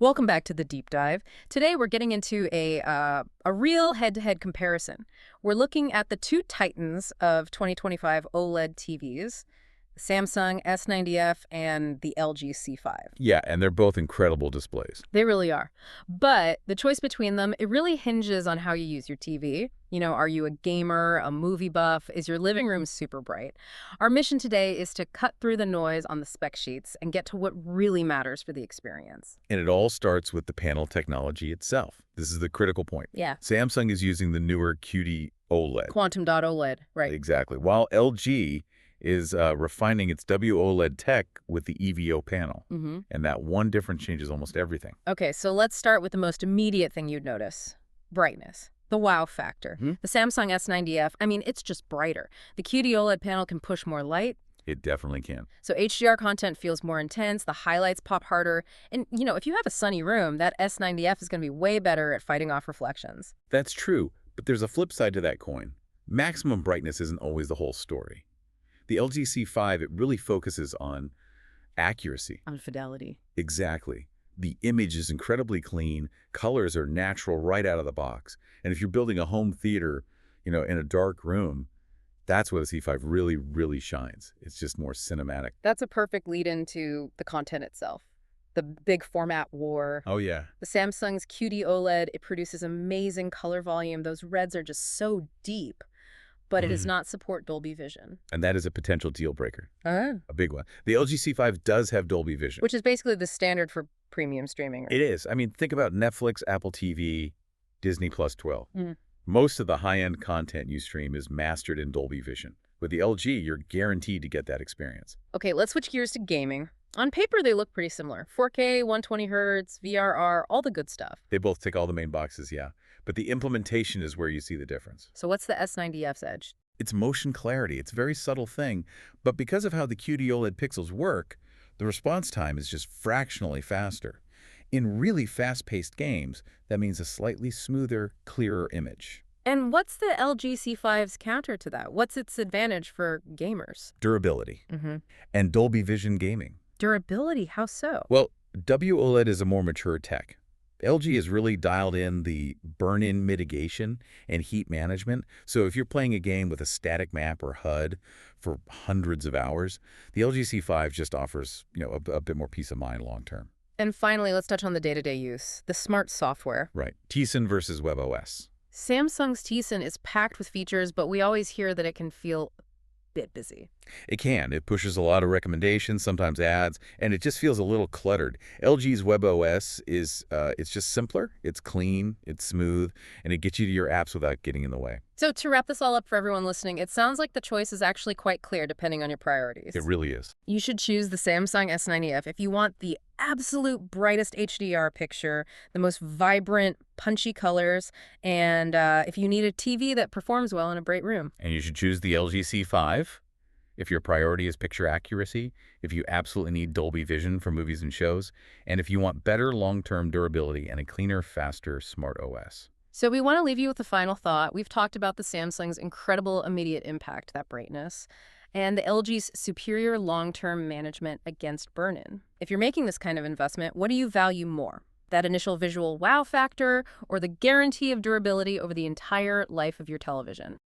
Welcome back to the deep dive. Today we're getting into a real head-to-head comparison. We're looking at the two titans of 2025 OLED TVs, the Samsung S90F and the LG C5. Yeah, and they're both incredible displays. They really are. But the choice between them, it really hinges on how you use your TV. You know, are you a gamer, a movie buff? Is your living room super bright? Our mission today is to cut through the noise on the spec sheets and get to what really matters for the experience. And it all starts with the panel technology itself. This is the critical point. Yeah. Samsung is using the newer QD OLED. Quantum dot OLED, right. Exactly. While LG is refining its WOLED tech with the EVO panel. And that one difference changes almost everything. Okay, so let's start with the most immediate thing you'd notice. Brightness. The wow factor. The Samsung S90F, I mean, it's just brighter. The QD OLED panel can push more light. It definitely can. So HDR content feels more intense, the highlights pop harder. And, you know, if you have a sunny room, that S90F is going to be way better at fighting off reflections. That's true, but there's a flip side to that coin. Maximum brightness isn't always the whole story. The LG C5, it really focuses on accuracy. On fidelity. Exactly. The image is incredibly clean. Colors are natural right out of the box. And if you're building a home theater, in a dark room, that's where the C5 really, really shines. It's just more cinematic. That's a perfect lead into the content itself. The big format war. Oh, yeah. The Samsung's QD OLED, it produces amazing color volume. Those reds are just so deep. But it does not support Dolby Vision. And that is a potential deal breaker. A big one. The LG C5 does have Dolby Vision. Which is basically the standard for premium streaming. Right? It is. I mean, think about Netflix, Apple TV, Disney Plus 12. Most of the high-end content you stream is mastered in Dolby Vision. With the LG, you're guaranteed to get that experience. Okay, let's switch gears to gaming. On paper, they look pretty similar. 4K, 120 Hz, VRR, all the good stuff. They both tick all the main boxes, yeah. But the implementation is where you see the difference. So what's the S90F's edge? It's motion clarity. It's a very subtle thing. But because of how the QD OLED pixels work, the response time is just fractionally faster. In really fast-paced games, that means a slightly smoother, clearer image. And what's the LG C5's counter to that? What's its advantage for gamers? Durability. And Dolby Vision gaming. Durability? How so? Well, WOLED is a more mature tech. LG has really dialed in the burn-in mitigation and heat management. So if you're playing a game with a static map or HUD for hundreds of hours, the LG C5 just offers, a bit more peace of mind long-term. And finally, let's touch on the day-to-day use, the smart software. Right. Tizen versus WebOS. Samsung's Tizen is packed with features, but we always hear that it can feel a bit busy. It can. It pushes a lot of recommendations, sometimes ads, and it just feels a little cluttered. LG's WebOS is it's just simpler, it's clean, it's smooth, and it gets you to your apps without getting in the way. So to wrap this all up for everyone listening, it sounds like the choice is actually quite clear depending on your priorities. It really is. You should choose the Samsung S90F if you want the absolute brightest HDR picture, the most vibrant, punchy colors, and if you need a TV that performs well in a bright room. And you should choose the LG C5 if your priority is picture accuracy, if you absolutely need Dolby Vision for movies and shows, and if you want better long-term durability and a cleaner, faster smart OS. So we want to leave you with a final thought. We've talked about the Samsung's incredible immediate impact, that brightness, and the LG's superior long-term management against burn-in. If you're making this kind of investment, what do you value more? That initial visual wow factor or the guarantee of durability over the entire life of your television?